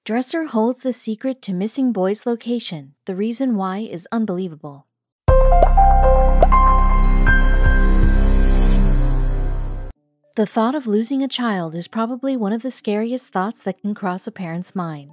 Dresser holds the secret to missing boy's location. The reason why is unbelievable. The thought of losing a child is probably one of the scariest thoughts that can cross a parent's mind.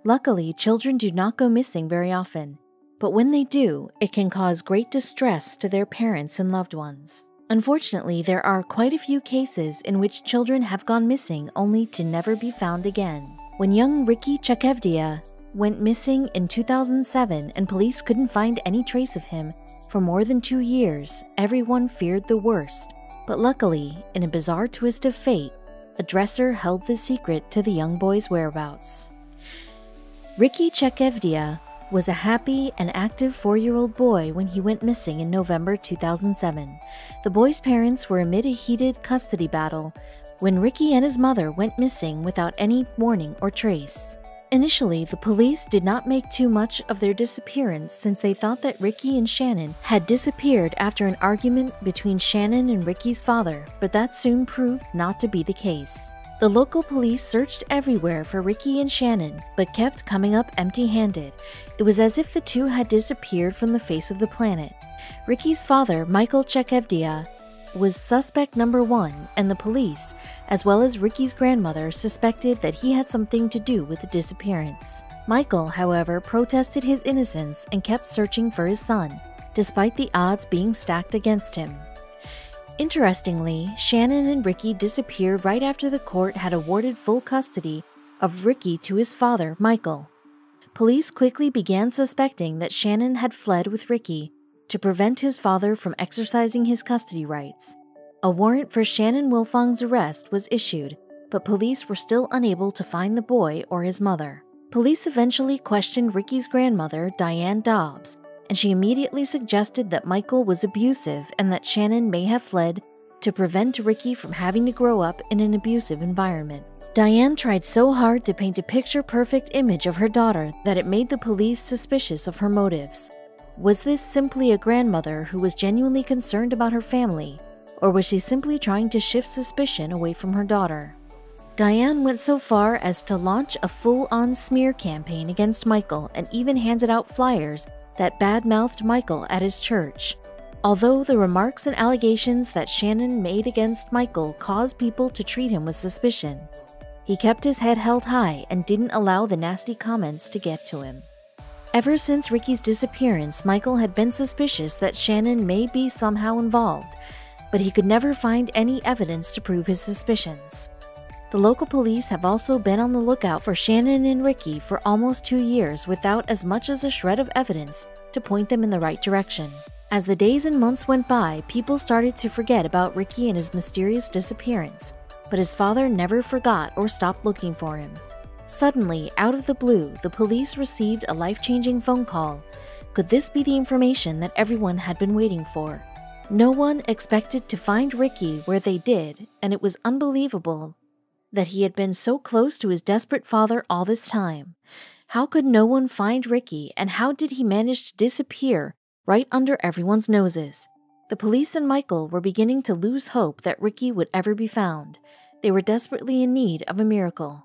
Luckily, children do not go missing very often, but when they do, it can cause great distress to their parents and loved ones. Unfortunately, there are quite a few cases in which children have gone missing only to never be found again. When young Ricky Chekevdia went missing in 2007 and police couldn't find any trace of him for more than 2 years, everyone feared the worst. But luckily, in a bizarre twist of fate, a dresser held the secret to the young boy's whereabouts. Ricky Chekevdia was a happy and active 4-year-old boy when he went missing in November 2007. The boy's parents were amid a heated custody battle when Ricky and his mother went missing without any warning or trace. Initially, the police did not make too much of their disappearance since they thought that Ricky and Shannon had disappeared after an argument between Shannon and Ricky's father, but that soon proved not to be the case. The local police searched everywhere for Ricky and Shannon, but kept coming up empty-handed. It was as if the two had disappeared from the face of the planet. Ricky's father, Michael Chekevdia, was suspect number 1, and the police, as well as Ricky's grandmother, suspected that he had something to do with the disappearance. Michael, however, protested his innocence and kept searching for his son, despite the odds being stacked against him. Interestingly, Shannon and Ricky disappeared right after the court had awarded full custody of Ricky to his father, Michael. Police quickly began suspecting that Shannon had fled with Ricky to prevent his father from exercising his custody rights. A warrant for Shannon Wilfong's arrest was issued, but police were still unable to find the boy or his mother. Police eventually questioned Ricky's grandmother, Diane Dobbs, and she immediately suggested that Michael was abusive and that Shannon may have fled to prevent Ricky from having to grow up in an abusive environment. Diane tried so hard to paint a picture-perfect image of her daughter that it made the police suspicious of her motives. Was this simply a grandmother who was genuinely concerned about her family, or was she simply trying to shift suspicion away from her daughter? Diane went so far as to launch a full-on smear campaign against Michael and even handed out flyers that bad-mouthed Michael at his church. Although the remarks and allegations that Shannon made against Michael caused people to treat him with suspicion, he kept his head held high and didn't allow the nasty comments to get to him. Ever since Ricky's disappearance, Michael had been suspicious that Shannon may be somehow involved, but he could never find any evidence to prove his suspicions. The local police have also been on the lookout for Shannon and Ricky for almost 2 years without as much as a shred of evidence to point them in the right direction. As the days and months went by, people started to forget about Ricky and his mysterious disappearance, but his father never forgot or stopped looking for him. Suddenly, out of the blue, the police received a life-changing phone call. Could this be the information that everyone had been waiting for? No one expected to find Ricky where they did, and it was unbelievable that he had been so close to his desperate father all this time. How could no one find Ricky, and how did he manage to disappear right under everyone's noses? The police and Michael were beginning to lose hope that Ricky would ever be found. They were desperately in need of a miracle.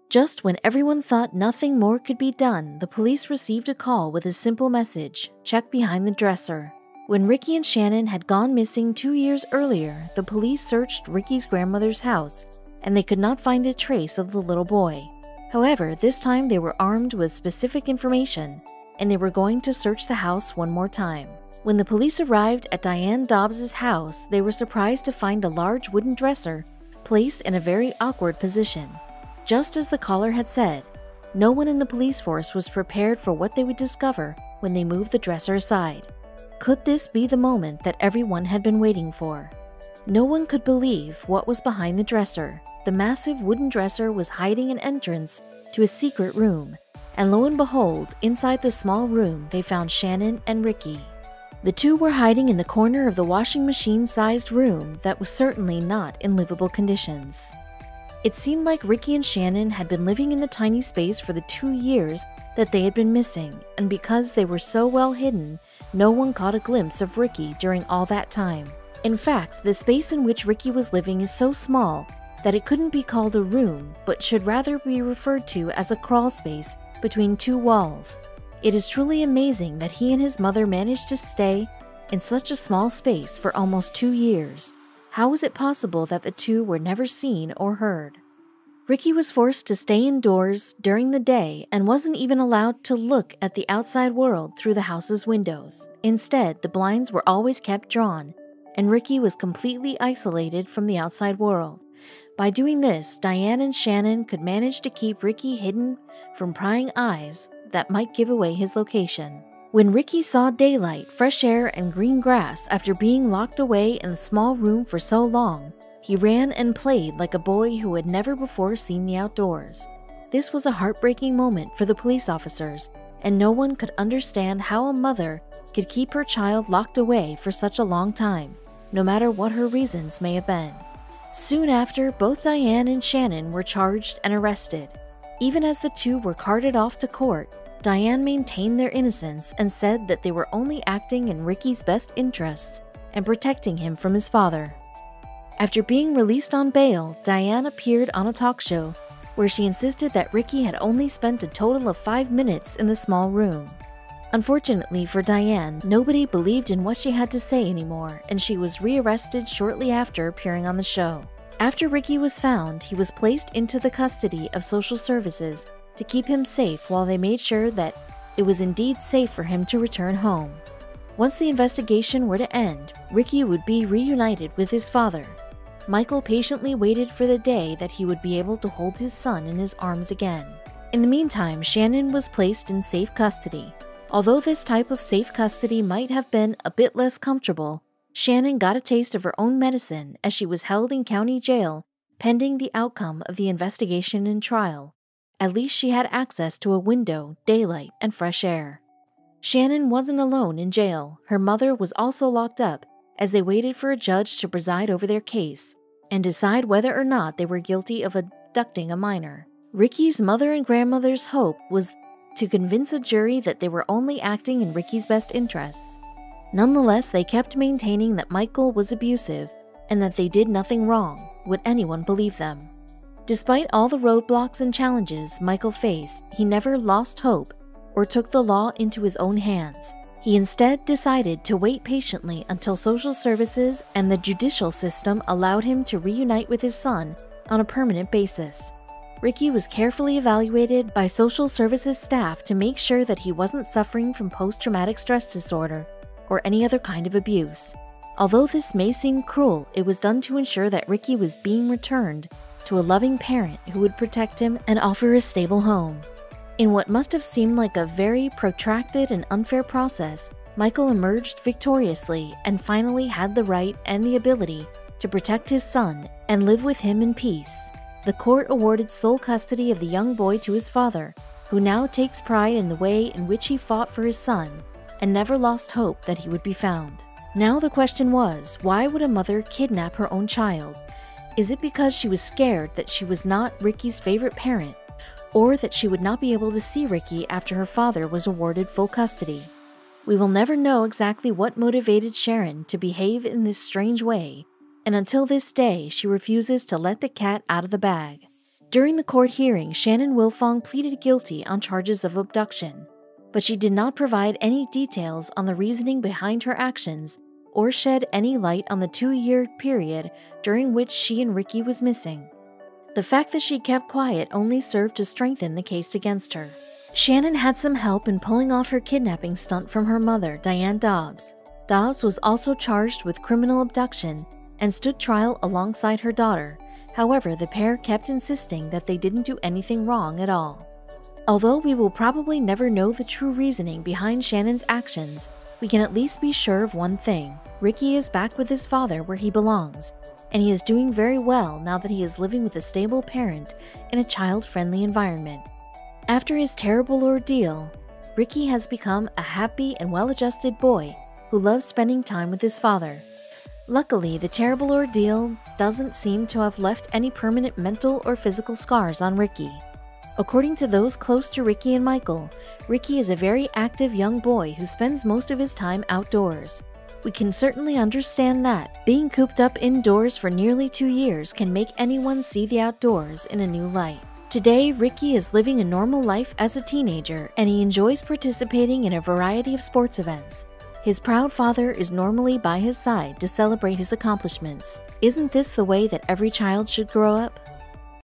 Just when everyone thought nothing more could be done, the police received a call with a simple message: check behind the dresser. When Ricky and Shannon had gone missing 2 years earlier, the police searched Ricky's grandmother's house, and they could not find a trace of the little boy. However, this time they were armed with specific information, and they were going to search the house one more time. When the police arrived at Diane Dobbs' house, they were surprised to find a large wooden dresser placed in a very awkward position. Just as the caller had said, no one in the police force was prepared for what they would discover when they moved the dresser aside. Could this be the moment that everyone had been waiting for? No one could believe what was behind the dresser. The massive wooden dresser was hiding an entrance to a secret room, and lo and behold, inside the small room they found Shannon and Ricky. The two were hiding in the corner of the washing machine-sized room that was certainly not in livable conditions. It seemed like Ricky and Shannon had been living in the tiny space for the 2 years that they had been missing, and because they were so well hidden, no one caught a glimpse of Ricky during all that time. In fact, the space in which Ricky was living is so small that it couldn't be called a room, but should rather be referred to as a crawl space between two walls. It is truly amazing that he and his mother managed to stay in such a small space for almost 2 years. How was it possible that the two were never seen or heard? Ricky was forced to stay indoors during the day and wasn't even allowed to look at the outside world through the house's windows. Instead, the blinds were always kept drawn, and Ricky was completely isolated from the outside world. By doing this, Diane and Shannon could manage to keep Ricky hidden from prying eyes that might give away his location. When Ricky saw daylight, fresh air, and green grass after being locked away in the small room for so long, he ran and played like a boy who had never before seen the outdoors. This was a heartbreaking moment for the police officers, and no one could understand how a mother could keep her child locked away for such a long time, no matter what her reasons may have been. Soon after, both Diane and Shannon were charged and arrested. Even as the two were carted off to court, Diane maintained their innocence and said that they were only acting in Ricky's best interests and protecting him from his father. After being released on bail, Diane appeared on a talk show where she insisted that Ricky had only spent a total of 5 minutes in the small room. Unfortunately for Diane, nobody believed in what she had to say anymore, and she was rearrested shortly after appearing on the show. After Ricky was found, he was placed into the custody of social services to keep him safe while they made sure that it was indeed safe for him to return home. Once the investigation were to end, Ricky would be reunited with his father. Michael patiently waited for the day that he would be able to hold his son in his arms again. In the meantime, Shannon was placed in safe custody. Although this type of safe custody might have been a bit less comfortable, Shannon got a taste of her own medicine as she was held in county jail pending the outcome of the investigation and trial. At least she had access to a window, daylight, and fresh air. Shannon wasn't alone in jail. Her mother was also locked up as they waited for a judge to preside over their case and decide whether or not they were guilty of abducting a minor. Ricky's mother and grandmother's hope was to convince a jury that they were only acting in Ricky's best interests. Nonetheless, they kept maintaining that Michael was abusive and that they did nothing wrong. Would anyone believe them? Despite all the roadblocks and challenges Michael faced, he never lost hope or took the law into his own hands. He instead decided to wait patiently until social services and the judicial system allowed him to reunite with his son on a permanent basis. Ricky was carefully evaluated by social services staff to make sure that he wasn't suffering from post-traumatic stress disorder or any other kind of abuse. Although this may seem cruel, it was done to ensure that Ricky was being returned to a loving parent who would protect him and offer a stable home. In what must have seemed like a very protracted and unfair process, Michael emerged victoriously and finally had the right and the ability to protect his son and live with him in peace. The court awarded sole custody of the young boy to his father, who now takes pride in the way in which he fought for his son and never lost hope that he would be found. Now the question was, why would a mother kidnap her own child? Is it because she was scared that she was not Ricky's favorite parent, or that she would not be able to see Ricky after her father was awarded full custody? We will never know exactly what motivated Sharon to behave in this strange way, and until this day she refuses to let the cat out of the bag. During the court hearing, Shannon Wilfong pleaded guilty on charges of abduction, but she did not provide any details on the reasoning behind her actions or shed any light on the 2-year period during which she and Ricky was missing. The fact that she kept quiet only served to strengthen the case against her. Shannon had some help in pulling off her kidnapping stunt from her mother, Diane Dobbs. Dobbs was also charged with criminal abduction and stood trial alongside her daughter. However, the pair kept insisting that they didn't do anything wrong at all. Although we will probably never know the true reasoning behind Shannon's actions, we can at least be sure of one thing. Ricky is back with his father where he belongs, and he is doing very well now that he is living with a stable parent in a child-friendly environment. After his terrible ordeal, Ricky has become a happy and well-adjusted boy who loves spending time with his father. Luckily, the terrible ordeal doesn't seem to have left any permanent mental or physical scars on Ricky. According to those close to Ricky and Michael, Ricky is a very active young boy who spends most of his time outdoors. We can certainly understand that being cooped up indoors for nearly 2 years can make anyone see the outdoors in a new light. Today, Ricky is living a normal life as a teenager, and he enjoys participating in a variety of sports events. His proud father is normally by his side to celebrate his accomplishments. Isn't this the way that every child should grow up?